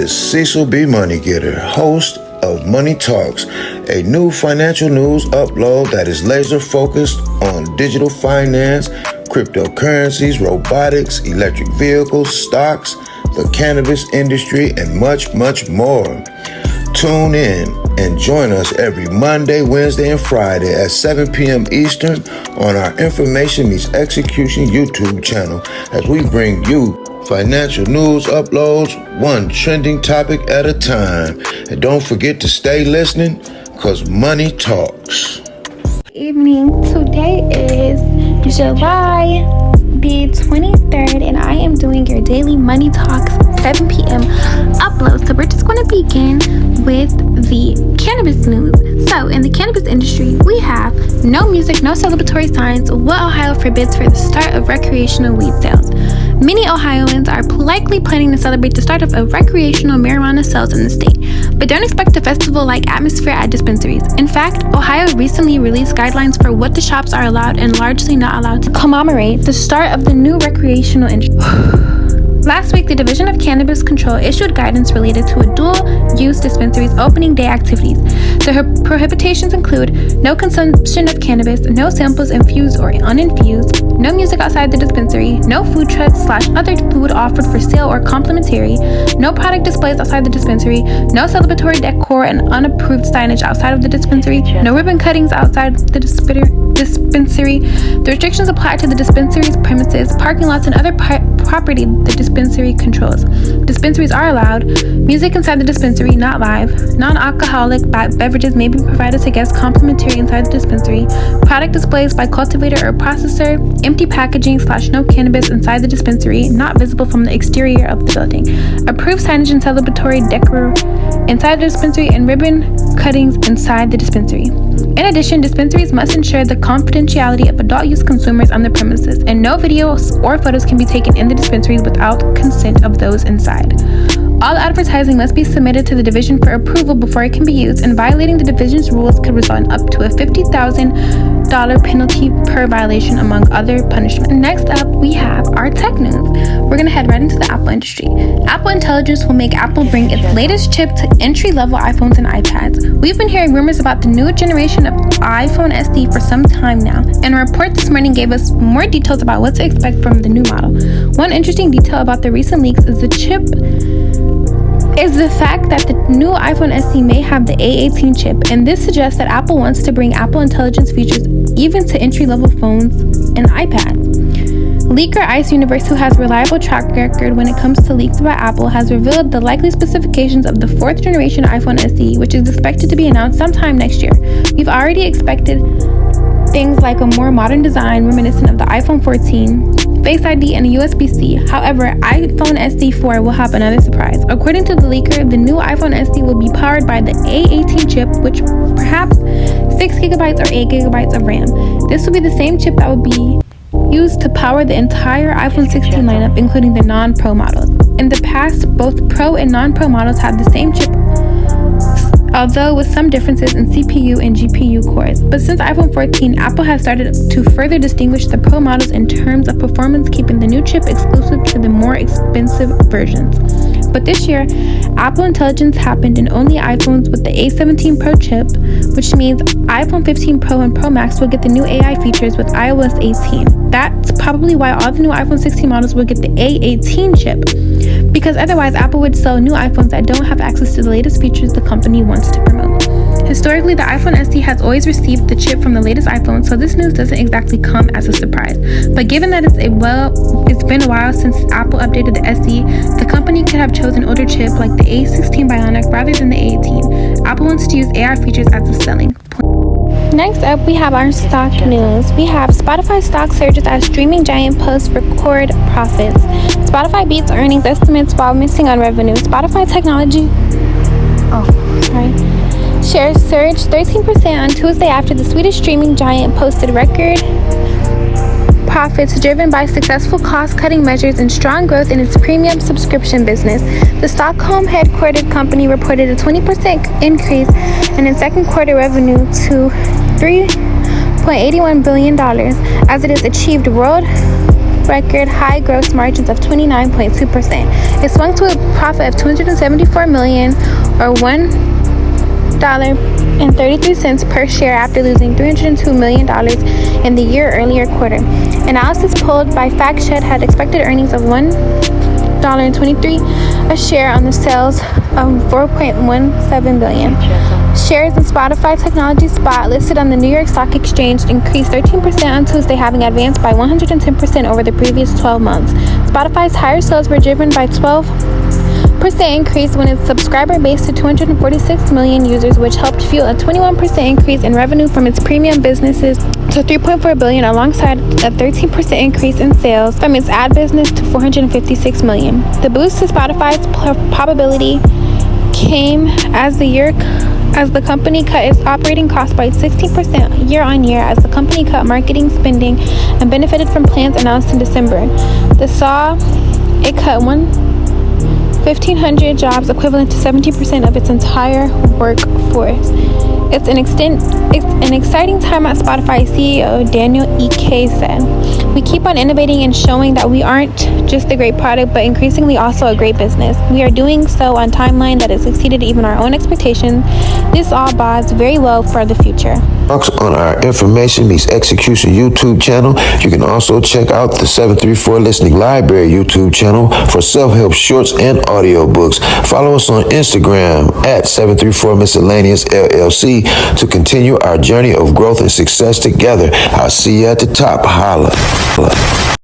is Cecil B. Moneygetter, host of Money Talks, a new financial news upload that is laser focused on digital finance, cryptocurrencies, robotics, electric vehicles, stocks, the cannabis industry, and much, much more. Tune in and join us every Monday, Wednesday, and Friday at 7 p.m. Eastern on our Information Meets Execution YouTube channel as we bring you financial news uploads, one trending topic at a time. And don't forget to stay listening, because money talks. Evening. Today is July the 23rd, and I am doing your daily Money Talks 7 p.m. upload. So we're just going to begin with the cannabis news. So in the cannabis industry, we have no music, no celebratory signs, what Ohio forbids for the start of recreational weed sales. Many Ohioans are likely planning to celebrate the start of recreational marijuana sales in the state, but don't expect a festival-like atmosphere at dispensaries. In fact, Ohio recently released guidelines for what the shops are allowed and largely not allowed to commemorate the start of the new recreational industry. Last week, the Division of Cannabis Control issued guidance related to dual-use dispensaries' opening day activities. The prohibitions include no consumption of cannabis, no samples infused or uninfused, no music outside the dispensary, no food trucks/other food offered for sale or complimentary, no product displays outside the dispensary, no celebratory decor and unapproved signage outside of the dispensary, no ribbon cuttings outside the dispensary. The restrictions apply to the dispensary's premises, parking lots, and other property the dispensary controls. Dispensaries are allowed music inside the dispensary, not live. Non-alcoholic beverages may be provided to guests complimentary inside the dispensary. Product displays by cultivator or processor. Empty packaging/no cannabis inside the dispensary, not visible from the exterior of the building. Approved signage and celebratory decor inside the dispensary, and ribbon cuttings inside the dispensary. In addition, dispensaries must ensure the confidentiality of adult use consumers on the premises, and no videos or photos can be taken in the dispensaries without consent of those inside. All advertising must be submitted to the division for approval before it can be used, and violating the division's rules could result in up to a $50,000 penalty per violation, among other punishments. Next up, we have our tech news. We're going to head right into the Apple industry. Apple Intelligence will make Apple bring its latest chip to entry-level iPhones and iPads. We've been hearing rumors about the new generation of iPhone SE for some time now, and a report this morning gave us more details about what to expect from the new model. One interesting detail about the recent leaks is the fact that the new iPhone SE may have the A18 chip, and this suggests that Apple wants to bring Apple Intelligence features even to entry-level phones and iPads. Leaker Ice Universe, who has a reliable track record when it comes to leaks about Apple, has revealed the likely specifications of the 4th generation iPhone SE, which is expected to be announced sometime next year. We've already expected things like a more modern design reminiscent of the iPhone 14, Face ID, and a USB-C. However, iPhone SE 4 will have another surprise. According to the leaker, the new iPhone SE will be powered by the A18 chip, which perhaps 6GB or 8GB of RAM. This will be the same chip that will be used to power the entire iPhone 16 lineup, including the non-Pro models. In the past, both Pro and non-Pro models had the same chip, although with some differences in CPU and GPU cores. But since iPhone 14, Apple has started to further distinguish the Pro models in terms of performance, keeping the new chip exclusive to the more expensive versions. But this year, Apple Intelligence happened in only iPhones with the A17 Pro chip, which means iPhone 15 Pro and Pro Max will get the new AI features with iOS 18. That's probably why all the new iPhone 16 models will get the A18 chip, because otherwise Apple would sell new iPhones that don't have access to the latest features the company wants to promote. Historically, the iPhone SE has always received the chip from the latest iPhone, so this news doesn't exactly come as a surprise. But given that it's been a while since Apple updated the SE, the company could have chosen an older chip like the A16 Bionic rather than the A18. Apple wants to use AI features as a selling point. Next up, we have our stock news. We have Spotify stock surges as streaming giant posts record profits. Spotify beats earnings estimates while missing on revenue. Spotify technology shares surged 13% on Tuesday after the Swedish streaming giant posted record profits driven by successful cost-cutting measures and strong growth in its premium subscription business. The Stockholm-headquartered company reported a 20% increase in its second quarter revenue to $3.81 billion as it has achieved record high gross margins of 29.2%. It swung to a profit of $274 million or $1.33 per share after losing $302 million in the year earlier quarter. Analysis pulled by FactSet had expected earnings of $1.23 a share on the sales of $4.17 billion. Shares in Spotify Technology Spot, listed on the New York Stock Exchange, increased 13% on Tuesday, having advanced by 110% over the previous 12 months. Spotify's higher sales were driven by 12% increase when its subscriber base to 246 million users, which helped fuel a 21% increase in revenue from its premium businesses to $3.4 billion, alongside a 13% increase in sales from its ad business to $456 million. The boost to Spotify's profitability came as the company cut its operating costs by 16% year-on-year, as the company cut marketing spending and benefited from plans announced in December. It cut 1,500 jobs, equivalent to 17% of its entire workforce. It's an exciting time at Spotify, CEO Daniel Ek said. We keep on innovating and showing that we aren't just a great product, but increasingly also a great business. We are doing so on a timeline that has exceeded even our own expectations. This all bodes very well for the future. On our Information Meets Execution YouTube channel. You can also check out the 734 Listening Library YouTube channel for self-help shorts and audiobooks. Follow us on Instagram at 734 Miscellaneous LLC to continue our journey of growth and success together. I'll see you at the top. Holla.